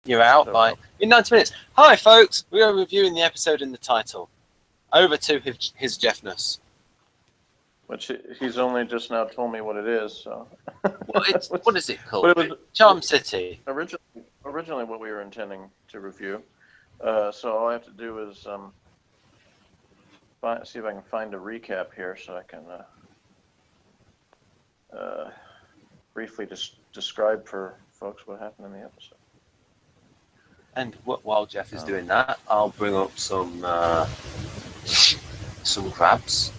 You're out in 90 minutes. Hi, folks. We are reviewing the episode in the title. Over to his Jeffness. Which he's only just now told me what it is. So. What is it called? It was Charm City. Originally, what we were intending to review. So all I have to do is see if I can find a recap here, so I can briefly describe for folks what happened in the episode. And while Jeff is doing that, I'll bring up some crabs,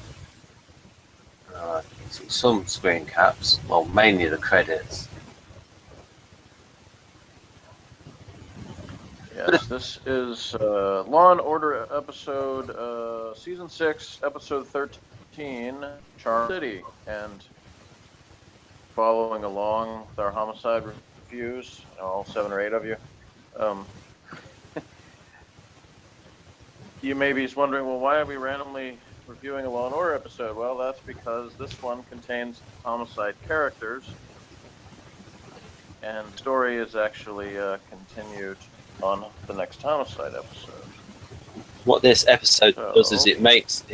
some screen caps. Well, mainly the credits. Yes, this is Law and Order episode, season 6, episode 13, Charm City, and following along with our homicide reviews, all 7 or 8 of you. You may be wondering, well, why are we randomly reviewing a Law and Order episode? Well, that's because this one contains homicide characters, and the story is actually continued on the next homicide episode. What this episode does is it makes,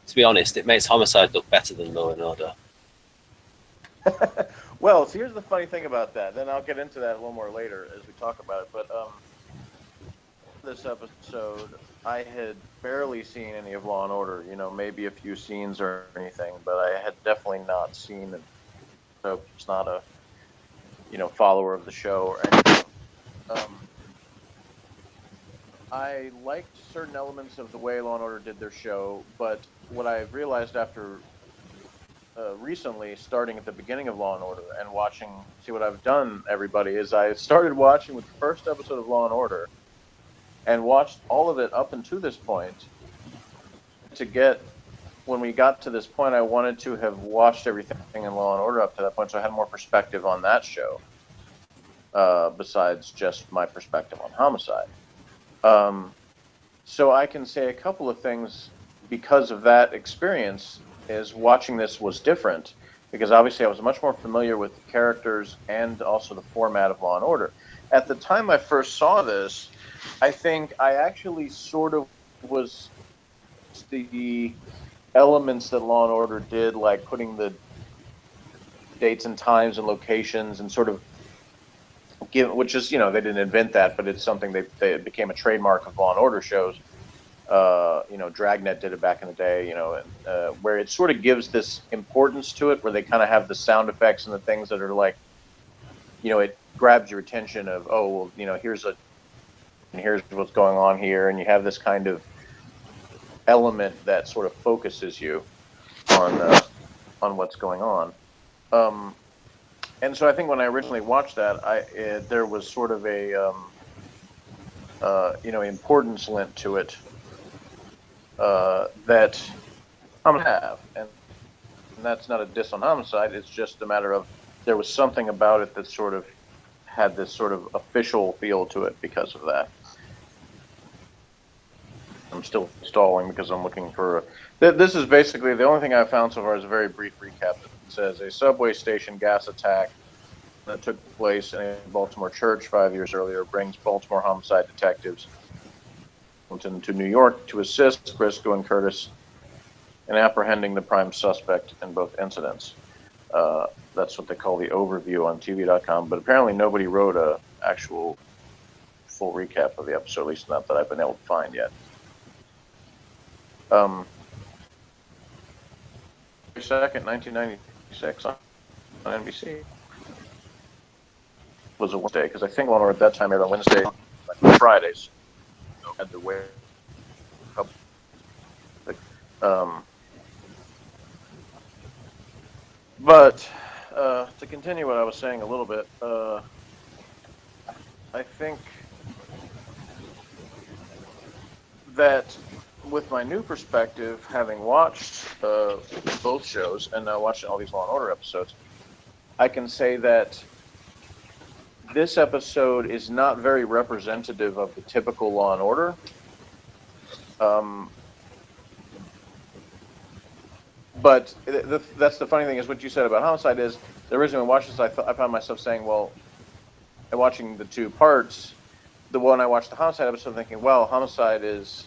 to be honest, it makes homicide look better than Law and Order. Well, so here's the funny thing about that. Then I'll get into that a little more later as we talk about it. But this episode, I had barely seen any of Law and Order. Maybe a few scenes or anything, but I had definitely not seen it. So it's not a, follower of the show or anything. I liked certain elements of the way Law and Order did their show, but what I realized after recently, starting at the beginning of Law and Order and see what I've done, everybody, is I started watching with the first episode of Law and Order and watched all of it up until this point. When we got to this point, I wanted to have watched everything in Law and Order up to that point, so I had more perspective on that show, besides just my perspective on homicide. So I can say a couple of things because of that experience. Is watching this was different because obviously I was much more familiar with the characters and also the format of Law and Order. At the time I first saw this, I think I actually sort of was the elements that Law and Order did, like putting the dates and times and locations and sort of which is, they didn't invent that, but it's something it became a trademark of Law and Order shows. Dragnet did it back in the day, where it sort of gives this importance to it, where they kind of have the sound effects and the things that are like, it grabs your attention of, here's what's going on here. And you have this kind of element that sort of focuses you on what's going on. And so I think when I originally watched that, there was sort of a, importance lent to it. That I'm going to have. And that's not a diss on homicide. It's just a matter of there was something about it that sort of had this sort of official feel to it because of that. I'm still stalling because I'm looking for... This is basically the only thing I've found so far is a very brief recap. It says a subway station gas attack that took place in a Baltimore church 5 years earlier brings Baltimore homicide detectives to New York to assist Briscoe and Curtis in apprehending the prime suspect in both incidents. That's what they call the overview on TV.com, but apparently nobody wrote a actual full recap of the episode, at least not that I've been able to find yet. 2nd, 1996 on NBC was a Wednesday, because I think Law & Order at that time aired on Wednesday, like Fridays. Had to wait a couple. But to continue what I was saying a little bit, I think that with my new perspective, having watched both shows and now watching all these Law and Order episodes, I can say that this episode is not very representative of the typical Law and Order. But that's the funny thing is what you said about homicide is the reason I watched this, I found myself saying, well, and watching the two parts, the one I watched the Homicide episode thinking, well, Homicide is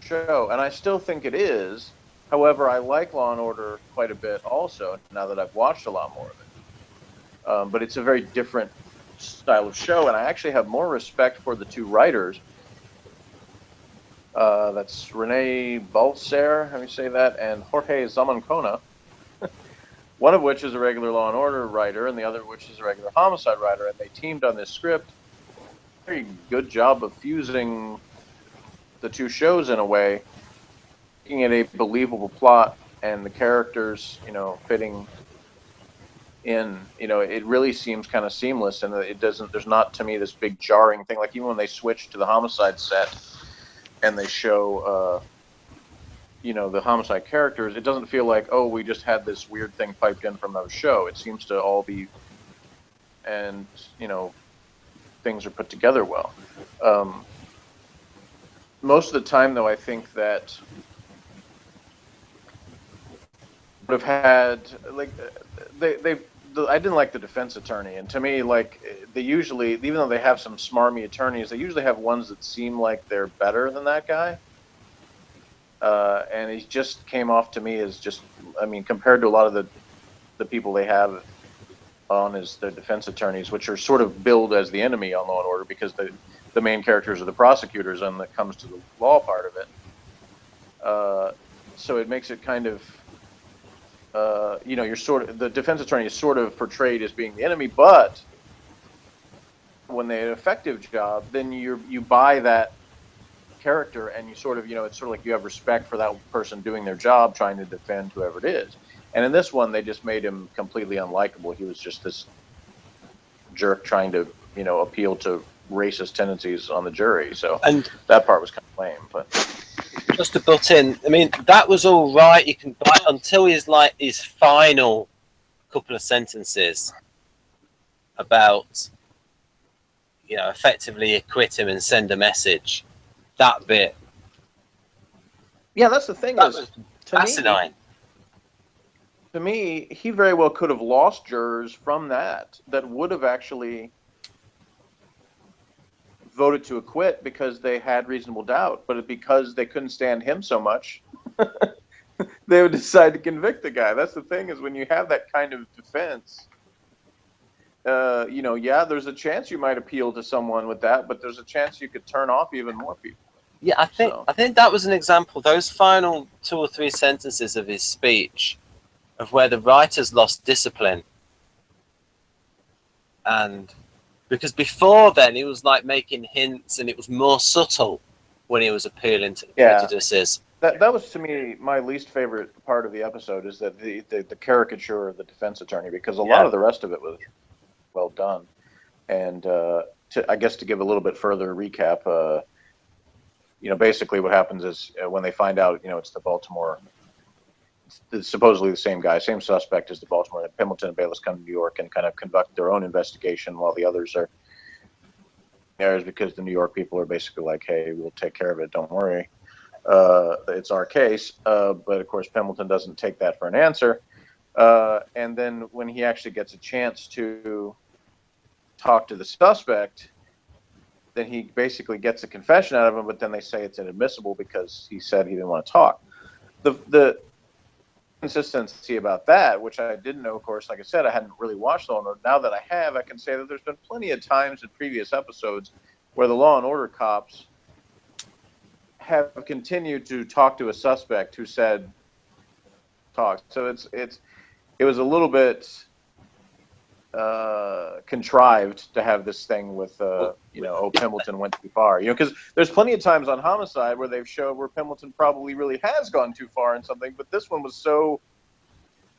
show, and I still think it is. However, I like Law and Order quite a bit also, now that I've watched a lot more of it. But it's a very different style of show, and I actually have more respect for the two writers. That's Rene Balcer, how do you say that, and Jorge Zamancona, one of which is a regular Law and Order writer, and the other which is a regular Homicide writer, and they teamed on this script. Very good job of fusing the two shows in a way, making it a believable plot, and the characters, fitting in. It really seems kind of seamless, and it doesn't. There's not, to me, this big jarring thing. Like even when they switch to the Homicide set and they show, the Homicide characters, it doesn't feel like, oh, we just had this weird thing piped in from another show. It seems to all be, and things are put together well. Most of the time, though, I think that would have had I didn't like the defense attorney, and to me, like, they usually, even though they have some smarmy attorneys, they usually have ones that seem like they're better than that guy. And he just came off to me as just, compared to a lot of the people they have on as their defense attorneys, which are sort of billed as the enemy on Law and Order because the main characters are the prosecutors when it comes to the law part of it. So it makes it kind of, you're the defense attorney is sort of portrayed as being the enemy, but when they have an effective job, then you buy that character, and you sort of, it's sort of like you have respect for that person doing their job, trying to defend whoever it is. And in this one, they just made him completely unlikable. He was just this jerk trying to, appeal to racist tendencies on the jury. So and that part was kind of lame. But just to butt in, that was all right. You can buy until his final couple of sentences about, effectively acquit him and send a message. That bit. Yeah, that's the thing. That is fascinating. To me, he very well could have lost jurors from that would have actually voted to acquit because they had reasonable doubt, but because they couldn't stand him so much, they would decide to convict the guy. That's the thing, is when you have that kind of defense, there's a chance you might appeal to someone with that, but there's a chance you could turn off even more people. Yeah, I think that was an example. Those final 2 or 3 sentences of his speech, of where the writers lost discipline, and because before then he was like making hints, and it was more subtle when he was appealing to the prejudices. That was, to me, my least favorite part of the episode, is that the caricature of the defense attorney, because a lot of the rest of it was well done. And I guess to give a little bit further recap, basically what happens is when they find out, it's the Baltimore, it's supposedly the same guy, same suspect as the Baltimore, that Pendleton and Bayless come to New York and kind of conduct their own investigation while the others are there, because the New York people are basically like, hey, we'll take care of it, don't worry. It's our case. But of course, Pendleton doesn't take that for an answer. And then when he actually gets a chance to talk to the suspect, then he basically gets a confession out of him, but then they say it's inadmissible because he said he didn't want to talk. The consistency about that, which I didn't know, of course, like I said, I hadn't really watched Law and Order. Now that I have, I can say that there's been plenty of times in previous episodes where the Law and Order cops have continued to talk to a suspect who said talk. So it was a little bit contrived to have this thing with Pendleton went too far, because there's plenty of times on Homicide where they've showed where Pendleton probably really has gone too far in something, but this one was so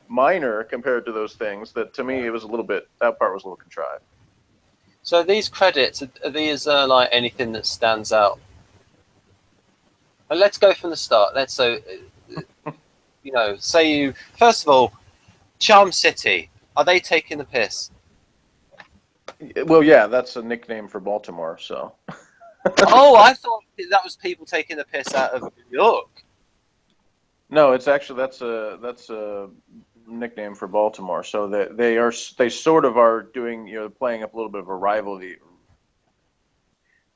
minor compared to those things that, to me, that part was a little contrived. So these credits, are these like anything that stands out? But let's go from the start. Say you, first of all, Charm City, are they taking the piss? Well, yeah, that's a nickname for Baltimore, so. Oh, I thought that was people taking the piss out of New York. No, it's actually, that's a nickname for Baltimore. So that they sort of are doing, playing up a little bit of a rivalry.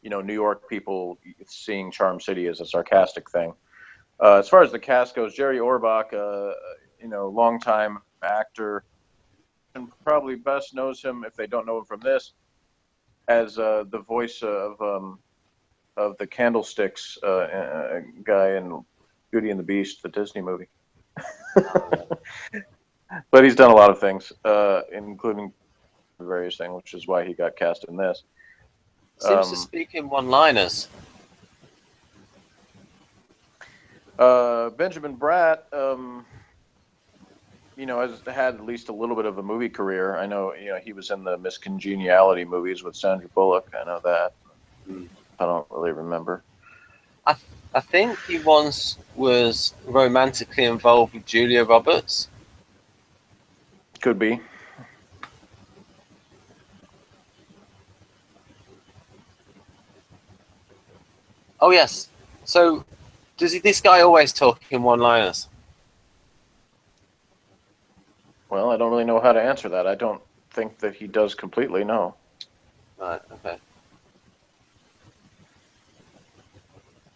New York people seeing Charm City as a sarcastic thing. As far as the cast goes, Jerry Orbach, longtime actor, and probably best knows him, if they don't know him from this, as the voice of the Candlesticks guy in Beauty and the Beast, the Disney movie. But he's done a lot of things, including various things, which is why he got cast in this. Seems to speak in one-liners. Benjamin Bratt, has had at least a little bit of a movie career. I know, he was in the Miss Congeniality movies with Sandra Bullock. I know that. I don't really remember. I think he once was romantically involved with Julia Roberts. Could be. Oh yes. So, does this guy always talk in one-liners? Well, I don't really know how to answer that. I don't think that he does completely. No. Right. Okay.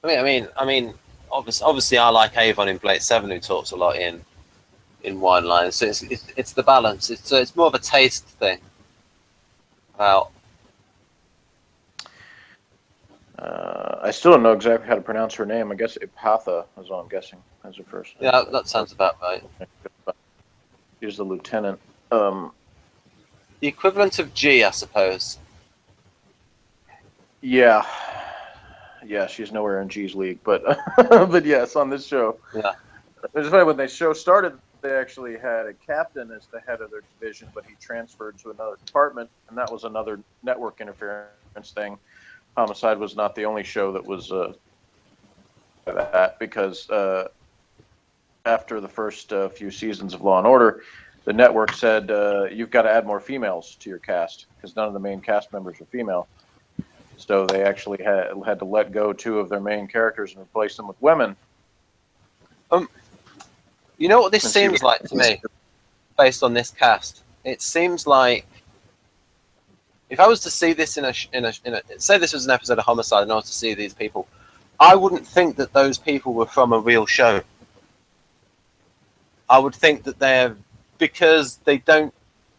I mean, obviously, I like Avon in Blade 7, who talks a lot in one-liners. So it's the balance. It's more of a taste thing. Well. I still don't know exactly how to pronounce her name. I guess Ipatha is what I'm guessing as her first name. Yeah, that sounds about right. She's the lieutenant. The equivalent of G, I suppose. Yeah, she's nowhere in G's league, but but yes, on this show. Yeah. It's funny, when the show started, they actually had a captain as the head of their division, but he transferred to another department, and that was another network interference thing. Homicide was not the only show that was that, because after the first few seasons of Law and Order, the network said, you've got to add more females to your cast, because none of the main cast members are female. So they actually had to let go 2 of their main characters and replace them with women. You know what this seems like to me, based on this cast? It seems like if I was to see this in a say this was an episode of Homicide and I was to see these people, I wouldn't think that those people were from a real show. I would think that they're because they're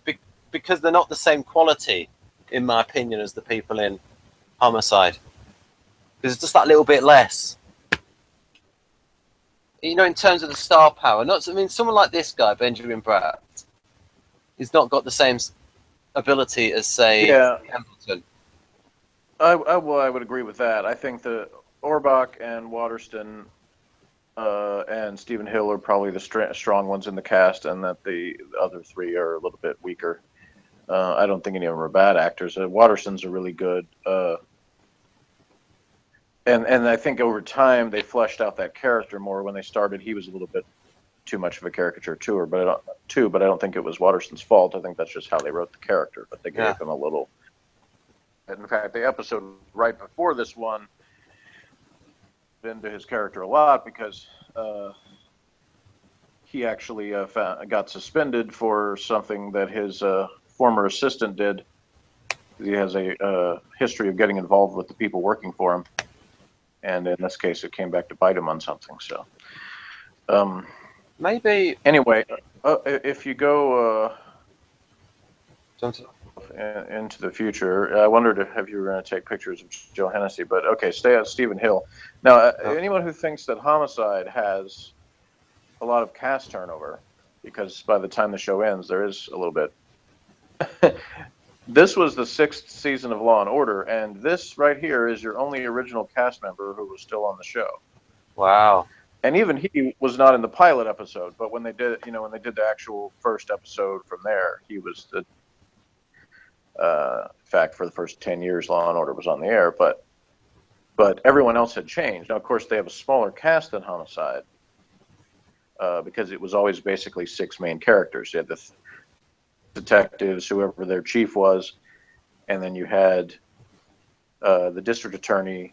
not the same quality, in my opinion, as the people in Homicide. Because it's just that little bit less. In terms of the star power. Someone like this guy, Benjamin Bratt, he's not got the same ability as, say, Templeton. I would agree with that. I think that Orbach and Waterston and Stephen Hill are probably the strong ones in the cast, and that the other 3 are a little bit weaker. I don't think any of them are bad actors. Waterston's are really good. And I think over time they fleshed out that character more. When they started, he was a little bit too much of a caricature but I don't think it was Waterston's fault. I think that's just how they wrote the character. But they gave him a little. In fact, the episode right before this one into his character a lot, because he actually got suspended for something that his former assistant did. He has a history of getting involved with the people working for him. And in this case, it came back to bite him on something. So, maybe anyway, if you go into the future, I wondered if you were going to take pictures of Joe Hennessy. But okay, stay at Stephen Hill. Now, anyone who thinks that Homicide has a lot of cast turnover, because by the time the show ends, there is a little bit. This was the 6th season of Law and Order, and this right here is your only original cast member who was still on the show. Wow. And even he was not in the pilot episode, but when they did, when they did the actual first episode from there, he was the. In fact, for the first 10 years, Law and Order was on the air, but everyone else had changed. Now, of course, they have a smaller cast than Homicide, because it was always basically 6 main characters. You had the detectives, whoever their chief was, and then you had the district attorney,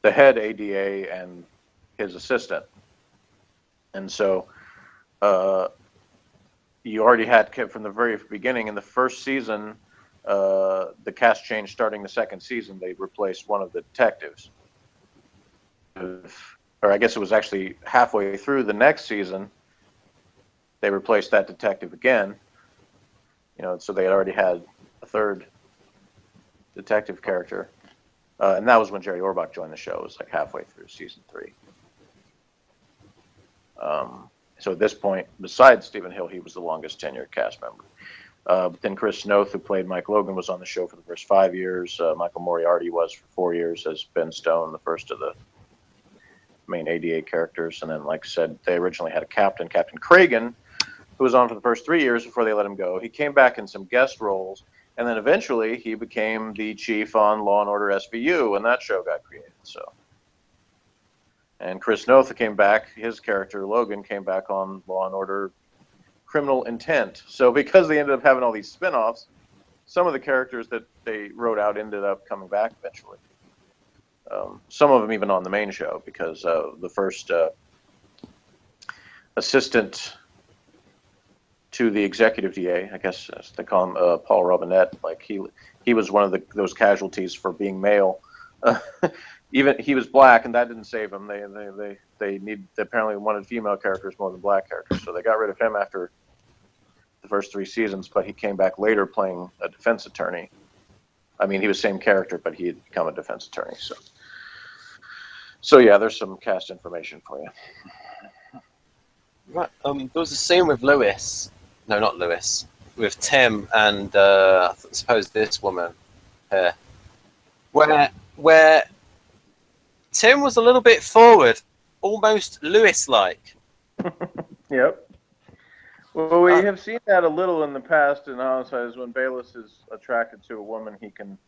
the head ADA, and his assistant. And so you already had from the very beginning in the first season. The cast changed starting the second season. They replaced one of the detectives, or I guess it was actually halfway through the next season. They replaced that detective again. So they had already had a third detective character, and that was when Jerry Orbach joined the show. It was like halfway through season 3. So at this point, besides Stephen Hill, he was the longest tenured cast member. But then Chris Noth, who played Mike Logan, was on the show for the first 5 years. Michael Moriarty was for 4 years as Ben Stone, the first of the main ADA characters. And then, like I said, they originally had a captain, Captain Cragen, who was on for the first 3 years before they let him go. He came back in some guest roles, and then eventually he became the chief on Law & Order SVU, and that show got created. And Chris Noth came back, his character, Logan, came back on Law & Order Criminal Intent. So because they ended up having all these spin-offs, some of the characters that they wrote out ended up coming back eventually. Some of them even on the main show, because the first assistant to the executive DA, I guess as they call him, Paul Robinette, like he was one of those casualties for being male. Even he was black, and that didn't save him. They apparently wanted female characters more than black characters, so they got rid of him after the first 3 seasons. But he came back later playing a defense attorney. I mean, he was the same character, but he had become a defense attorney. So yeah, there's some cast information for you. Right. There was a scene with Lewis. No, not Lewis. With Tim and I suppose this woman here, where Tim was a little bit forward, almost Lewis-like. Yep. Well, we have seen that a little in the past in Homicides. When Bayless is attracted to a woman, he can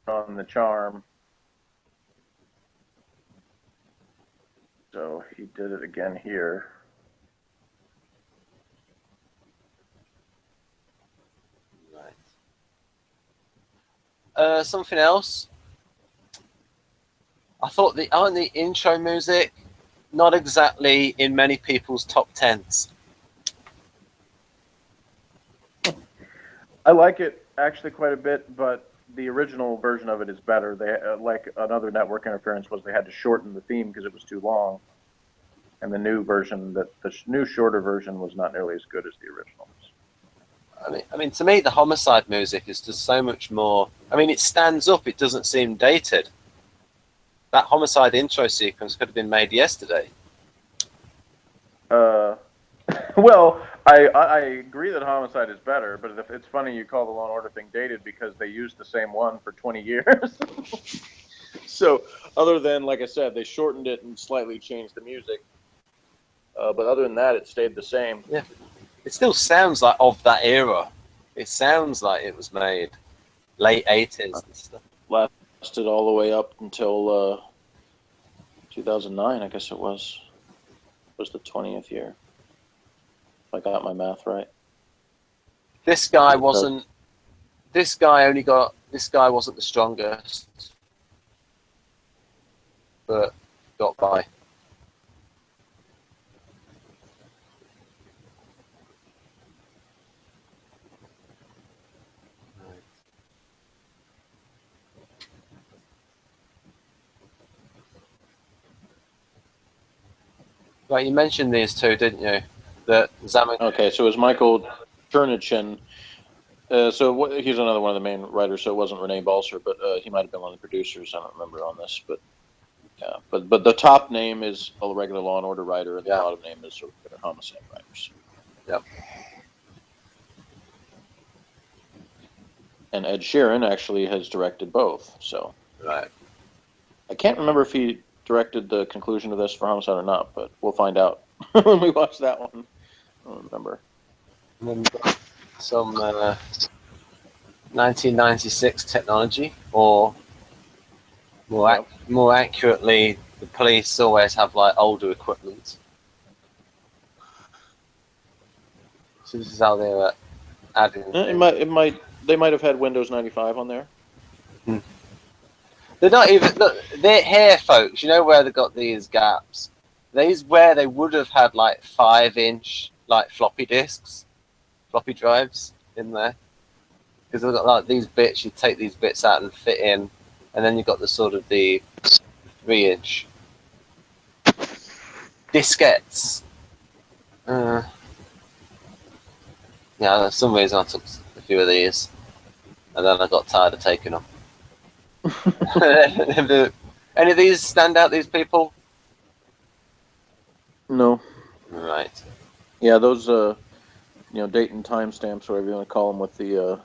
on the charm. So he did it again here. Right. Something else. I thought the intro music, not exactly in many people's top 10s. I like it actually quite a bit, but the original version of it is better. They like another network interference was they had to shorten the theme because it was too long, and the new version, the new shorter version, was not nearly as good as the original. I mean, to me, the Homicide music is just so much more. I mean, it stands up. It doesn't seem dated. That Homicide intro sequence could have been made yesterday. Well, I agree that Homicide is better, but it's funny you call the Law & Order thing dated because they used the same one for 20 years. So, other than, like I said, they shortened it and slightly changed the music. But other than that, it stayed the same. Yeah. It still sounds like of that era. It sounds like it was made late 80s and stuff. Lasted all the way up until 2009, I guess it was the 20th year. If I got my math right. This guy wasn't. This guy wasn't the strongest, but got by. Right, you mentioned these two, didn't you? Okay, so it was Michael Chernichin. So he's another one of the main writers. So it wasn't Renee Balser, but he might have been one of the producers. I don't remember on this, but yeah. But the top name is a regular Law and Order writer, and the bottom name is a regular Homicide writers. Yep. And Ed Sheeran actually has directed both. So right. I can't remember if he directed the conclusion of this for Homicide or not, but we'll find out when we watch that one. I don't remember. And then we've got some 1996 technology, or more accurately, the police always have like older equipment. So this is how they're adding. They might have had Windows 95 on there. They're not even. Look, they're here, folks. You know where they got these gaps? These where they would have had like 5-inch like floppy disks, floppy drives in there. Because they've got like these bits, you take these bits out and fit in, and then you've got the sort of the 3-inch diskettes. Yeah, for some reason I took a few of these, and then I got tired of taking them. Any of these stand out? These people? No. Right. Yeah, those date and timestamps, whatever you want to call them, with the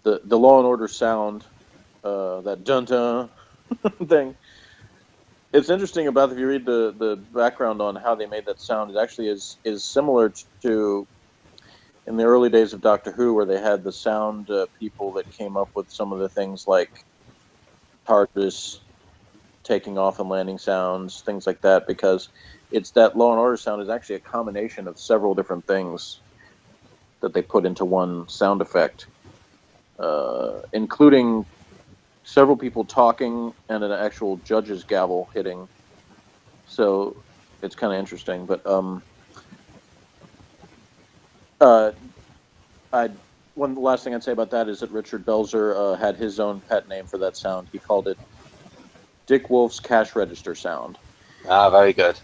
Law and Order sound, that dun dun thing. It's interesting about, if you read the background on how they made that sound, it actually is similar to in the early days of Doctor Who, where they had the sound people that came up with some of the things like TARDIS taking off and landing sounds, things like that, because it's that Law and Order sound is actually a combination of several different things that they put into one sound effect, including several people talking and an actual judge's gavel hitting. So it's kind of interesting. But one last thing I'd say about that is that Richard Belzer had his own pet name for that sound. He called it Dick Wolf's cash register sound. Ah, very good.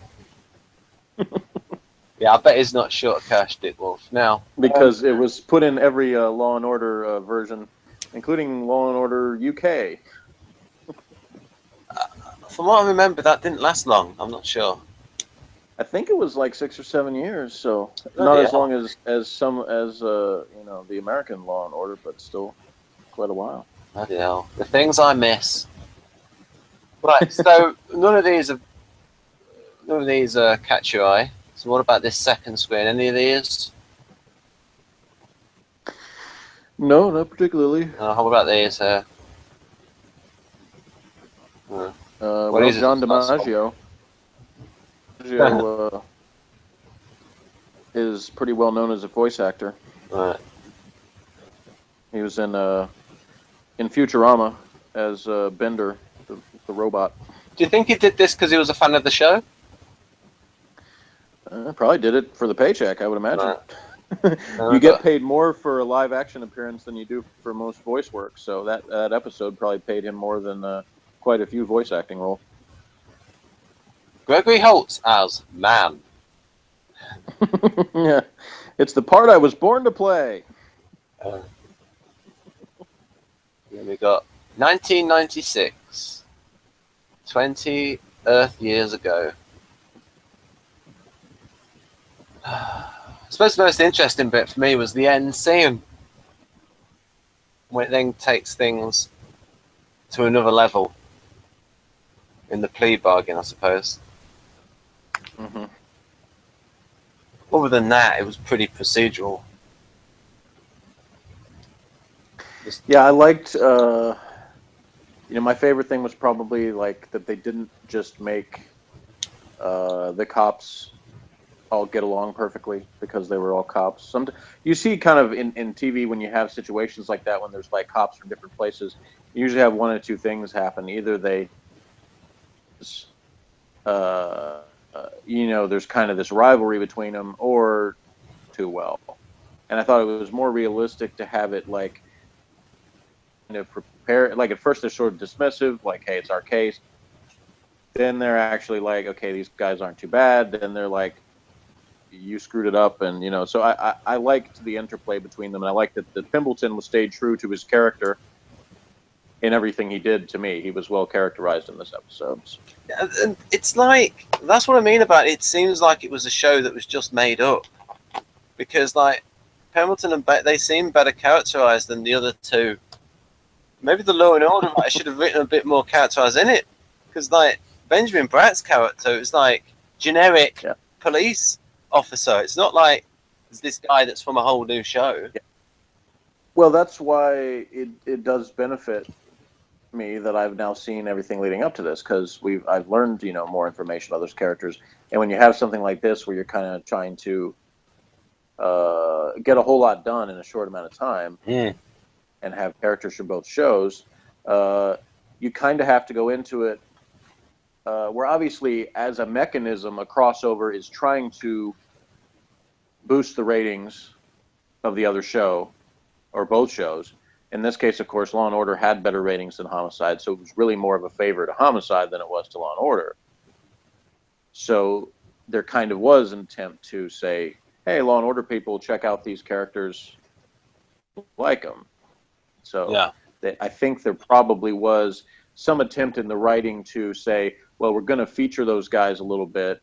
Yeah, I bet he's not short of cash, Dick Wolf. Now, because it was put in every Law and Order version, including Law and Order UK. From what I remember, that didn't last long. I'm not sure. I think it was like 6 or 7 years, so not as long as the American Law and Order, but still quite a while. Bloody hell. The things I miss. Right, so none of these catch your eye. So what about this second screen? Any of these? No, not particularly. How about these? Well, John DiMaggio. Is pretty well known as a voice actor. Right. He was in Futurama as Bender, the robot. Do you think he did this because he was a fan of the show? Probably did it for the paycheck, I would imagine. Right. You get paid more for a live action appearance than you do for most voice work, so that episode probably paid him more than quite a few voice acting roles. Gregory Holt as Man. Yeah, it's the part I was born to play. Then we got 1996, 20 Earth years ago. I suppose the most interesting bit for me was the end scene, when it then takes things to another level in the plea bargain, I suppose. Mm-hmm. Other than that, it was pretty procedural. Yeah, I liked. My favorite thing was probably like that they didn't just make the cops all get along perfectly because they were all cops. You see kind of in TV when you have situations like that, when there's like cops from different places, you usually have one or two things happen. Either they, there's kind of this rivalry between them, or too well. And I thought it was more realistic to have it like kind of prepare. Like at first they're sort of dismissive, like, "Hey, it's our case." Then they're actually like, "Okay, these guys aren't too bad." Then they're like, "You screwed it up," and so I liked the interplay between them, and I liked that Pimbleton stayed true to his character in everything he did. To me, he was well characterized in this episode. And it's like, that's what I mean about it. It seems like it was a show that was just made up, because like Pemberton and they seem better characterized than the other two. Maybe the Law and Order writer should have written a bit more characterized in it, because like Benjamin Bratt's character is like generic police officer. It's not like it's this guy that's from a whole new show. Yeah. Well, that's why it does benefit me that I've now seen everything leading up to this, because I've learned more information about those characters, and when you have something like this where you're kind of trying to get a whole lot done in a short amount of time, and have characters from both shows, you kind of have to go into it where obviously as a mechanism, a crossover is trying to boost the ratings of the other show, or both shows. In this case, of course, Law and Order had better ratings than Homicide, so it was really more of a favor to Homicide than it was to Law and Order. So there kind of was an attempt to say, hey, Law and Order people, check out these characters, like them. So Yeah. I think there probably was some attempt in the writing to say, well, we're going to feature those guys a little bit,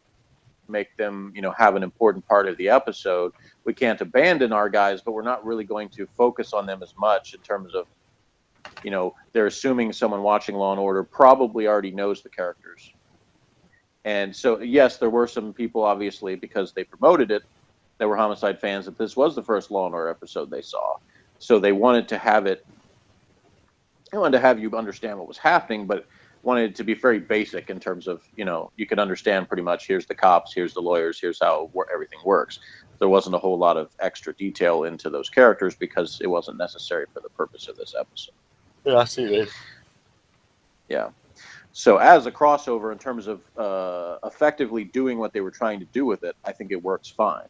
make them, have an important part of the episode. We can't abandon our guys, but we're not really going to focus on them as much in terms of, they're assuming someone watching Law and Order probably already knows the characters. And so, yes, there were some people, obviously, because they promoted it, that were Homicide fans, that this was the first Law and Order episode they saw. So they wanted to have it, they wanted to have you understand what was happening, but wanted it to be very basic in terms of, you could understand pretty much, here's the cops, here's the lawyers, here's how everything works. There wasn't a whole lot of extra detail into those characters because it wasn't necessary for the purpose of this episode. Yeah, I see this. Yeah. So as a crossover in terms of effectively doing what they were trying to do with it, I think it works fine.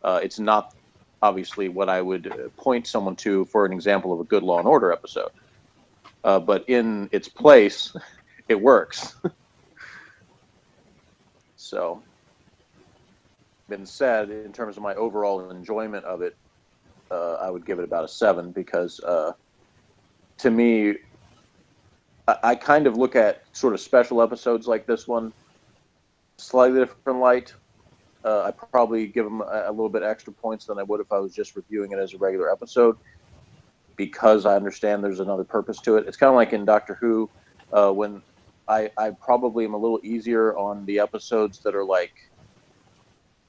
It's not obviously what I would point someone to for an example of a good Law and Order episode. But in its place, it works. So, been said, in terms of my overall enjoyment of it, I would give it about a 7 because, to me, I kind of look at sort of special episodes like this one slightly different light. I probably give them a little bit extra points than I would if I was just reviewing it as a regular episode, because I understand there's another purpose to it. It's kind of like in Doctor Who, when I probably am a little easier on the episodes that are like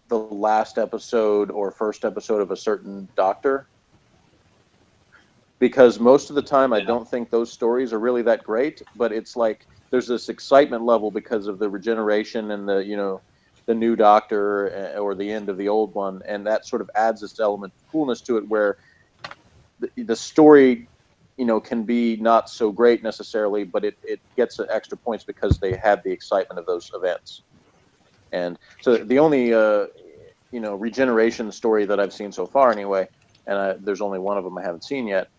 the last episode or first episode of a certain Doctor, because most of the time I don't think those stories are really that great, but it's like there's this excitement level because of the regeneration and the new Doctor or the end of the old one, and that sort of adds this element of coolness to it where the story, can be not so great necessarily, but it gets extra points because they had the excitement of those events. And so the only, regeneration story that I've seen so far anyway, and there's only one of them I haven't seen yet,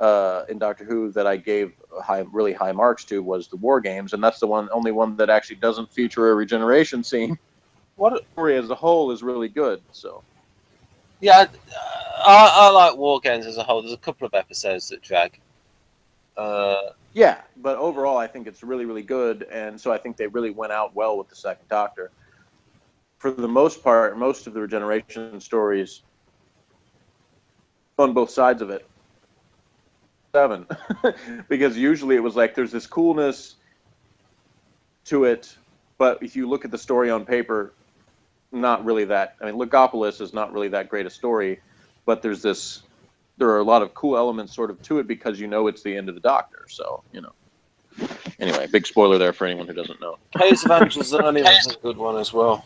in Doctor Who that I gave really high marks to was the War Games, and that's the only one that actually doesn't feature a regeneration scene. The story as a whole is really good, so. Yeah, I like War Games as a whole. There's a couple of episodes that drag. Yeah, but overall I think it's really, really good, and so I think they really went out well with the second Doctor. For the most part, most of the regeneration stories on both sides of it, 7. Because usually it was like there's this coolness to it, but if you look at the story on paper, not really that. I mean, Legopolis is not really that great a story, but there are a lot of cool elements sort of to it because it's the end of the Doctor. So, Anyway, big spoiler there for anyone who doesn't know. Case of Angelzani was a good one as well.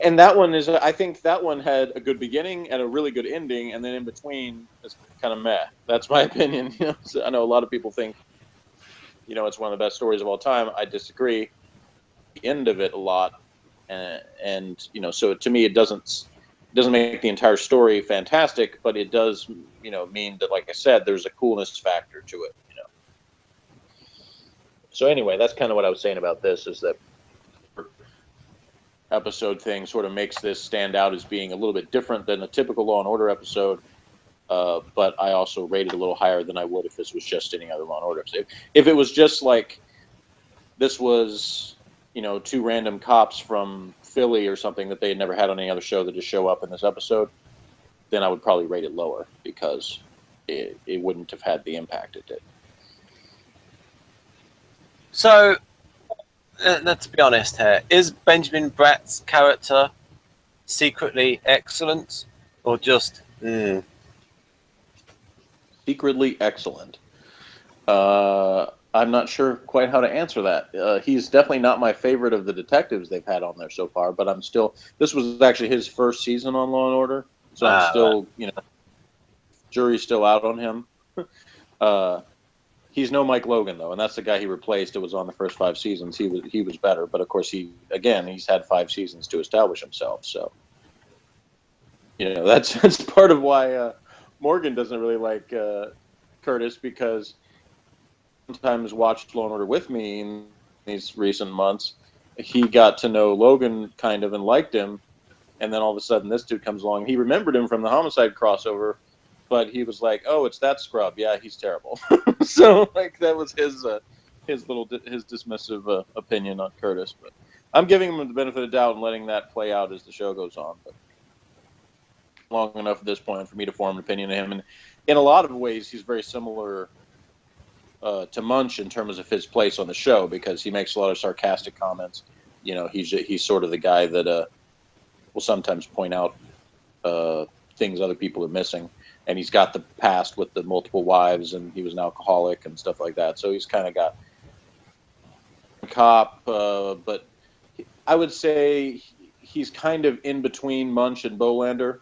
And that one I think that one had a good beginning and a really good ending, and then in between it's kind of meh. That's my opinion. So I know a lot of people think, it's one of the best stories of all time. I disagree. The end of it a lot. And so to me, it doesn't make the entire story fantastic, but it does, mean that, like I said, there's a coolness factor to it, So anyway, that's kind of what I was saying about this, is that episode thing sort of makes this stand out as being a little bit different than a typical Law and Order episode. But I also rate it a little higher than I would if this was just any other Law and Order episode. If it was just like this was, 2 random cops from Philly or something that they had never had on any other show that just show up in this episode, then I would probably rate it lower because it wouldn't have had the impact it did. So, let's be honest here. Is Benjamin Bratt's character secretly excellent or just... Secretly excellent? I'm not sure quite how to answer that. He's definitely not my favorite of the detectives they've had on there so far, but I'm still... This was actually his first season on Law & Order, so I'm still, jury's still out on him. He's no Mike Logan, though, and that's the guy he replaced. It was on the first 5 seasons. He was better, but of course he's had 5 seasons to establish himself, so... You know, that's part of why Morgan doesn't really like Curtis, because sometimes watched Law and Order with me in these recent months. He got to know Logan kind of and liked him, and then all of a sudden this dude comes along. He remembered him from the Homicide crossover, but he was like, "Oh, it's that scrub. Yeah, he's terrible." So like that was his dismissive opinion on Curtis. But I'm giving him the benefit of the doubt and letting that play out as the show goes on. But long enough at this point for me to form an opinion of him, and in a lot of ways, he's very similar to Munch in terms of his place on the show, because he makes a lot of sarcastic comments. You know, he's sort of the guy that will sometimes point out things other people are missing, and he's got the past with the multiple wives, and he was an alcoholic and stuff like that. So he's kind of got a cop, but I would say he's kind of in between Munch and Bolander,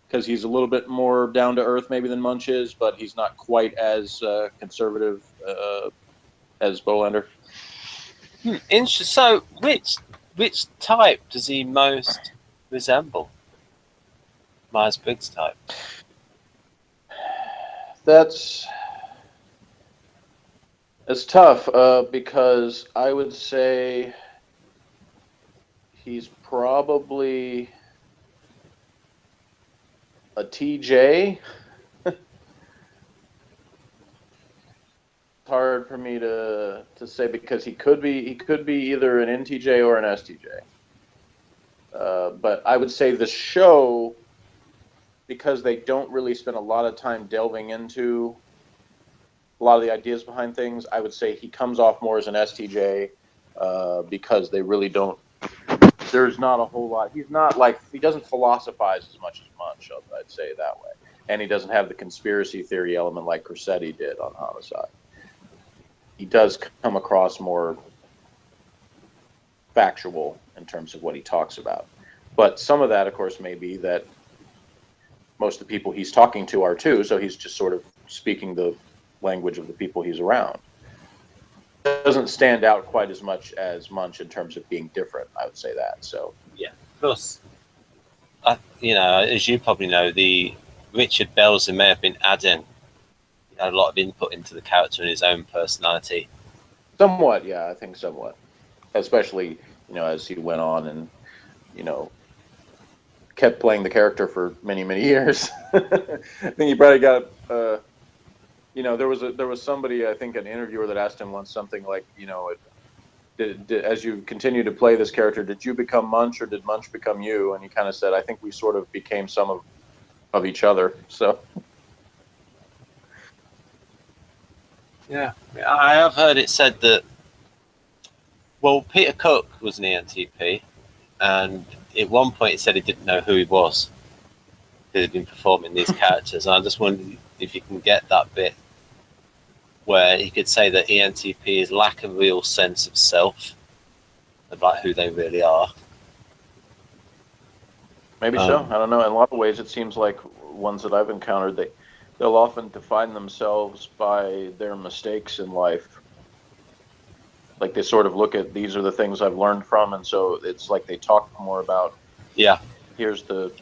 because he's a little bit more down to earth maybe than Munch is, but he's not quite as conservative as Bolander. Interesting. So, which type does he most resemble? Myers-Briggs type. It's tough because I would say he's probably a TJ. It's hard for me to say, because he could be either an NTJ or an STJ. But I would say the show, because they don't really spend a lot of time delving into a lot of the ideas behind things, I would say he comes off more as an STJ because they really don't. There's not a whole lot. He's not like, he doesn't philosophize as much as Munch, I'd say it that way. And he doesn't have the conspiracy theory element like Corsetti did on Homicide. He does come across more factual in terms of what he talks about. But some of that, of course, may be that most of the people he's talking to are too, so he's just sort of speaking the language of the people he's around. Doesn't stand out quite as much as Munch in terms of being different, I would say that. So yeah, plus, you know, as you probably know, the Richard Belzer may have been adding a lot of input into the character and his own personality. Somewhat, yeah, I think somewhat. Especially, you know, as he went on and, you know, kept playing the character for many, many years. I think he probably got you know, there was somebody, I think, an interviewer that asked him once something like, you know, as you continue to play this character, did you become Munch or did Munch become you? And he kind of said, I think we sort of became some of each other. So yeah, I have heard it said that, well, Peter Cook was an ENTP, and at one point he said he didn't know who he was, who had been performing these characters. And I just wondered if you can get that bit where he could say that ENTPs lack a real sense of self, about who they really are. Maybe so. I don't know. In a lot of ways, it seems like ones that I've encountered, they'll often define themselves by their mistakes in life. Like they sort of look at, these are the things I've learned from, and so it's like they talk more about, yeah, here's the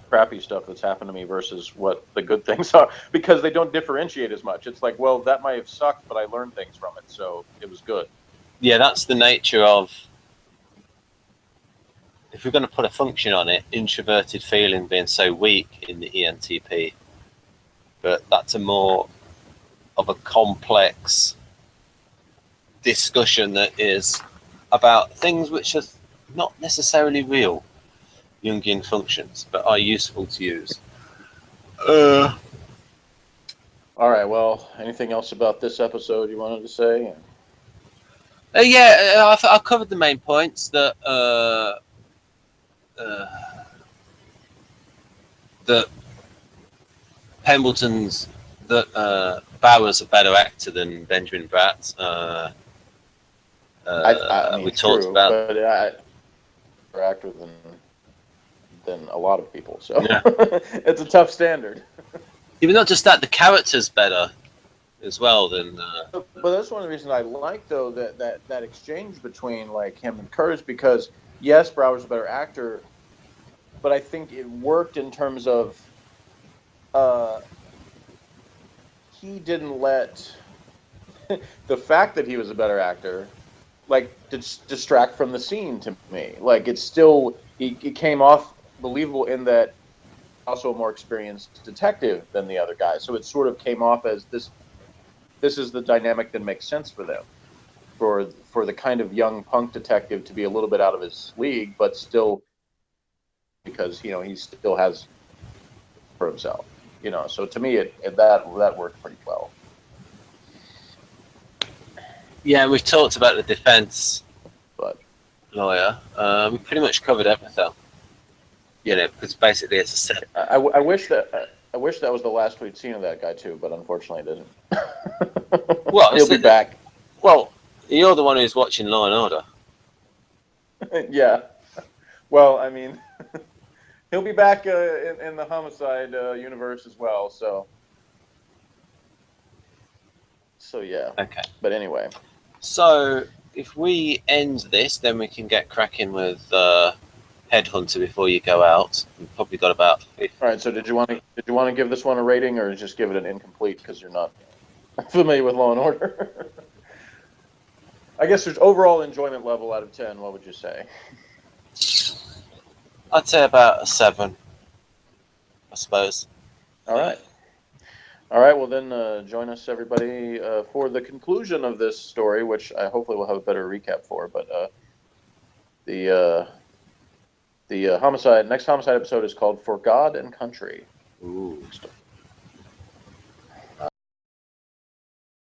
crappy stuff that's happened to me versus what the good things are, because they don't differentiate as much. It's like, well, that might have sucked, but I learned things from it, so it was good. Yeah, that's the nature of, if we're going to put a function on it, introverted feeling being so weak in the ENTP. But that's a more of a complex discussion that is about things which are not necessarily real Jungian functions, but are useful to use. All right, well, anything else about this episode you wanted to say? Yeah, I covered the main points. That Pembleton's, that Bauer's a better actor than Benjamin Bratt. I mean, we talked true, about, but better actor than a lot of people, so yeah. It's a tough standard. Even not just that, the character's better as well than. But that's one of the reasons I like, though, that exchange between like him and Curtis, because yes, Brower's a better actor, but I think it worked in terms of he didn't let the fact that he was a better actor like distract from the scene to me. Like it's still it came off believable in that also a more experienced detective than the other guy. So it sort of came off as this is the dynamic that makes sense for them. For the kind of young punk detective to be a little bit out of his league, but still because he still has for himself. So to me that worked pretty well. Yeah, we've talked about the defense But lawyer. We pretty much covered everything. Because basically it's a set. I wish that was the last we'd seen of that guy too, but unfortunately it didn't. Well, He'll be back. Well, you're the one who's watching Law and Order. Yeah. Well, I mean, he'll be back in the homicide universe as well. So yeah. Okay. But anyway. So if we end this, then we can get cracking with Headhunter before you go out. We've probably got about 50. All right. So did you want to give this one a rating, or just give it an incomplete because you're not familiar with Law and Order? I guess there's overall enjoyment level out of 10. What would you say? I'd say about a 7, I suppose. All right. All right. Well, then join us, everybody, for the conclusion of this story, which I hopefully will have a better recap for. But the next homicide episode is called "For God and Country." Ooh.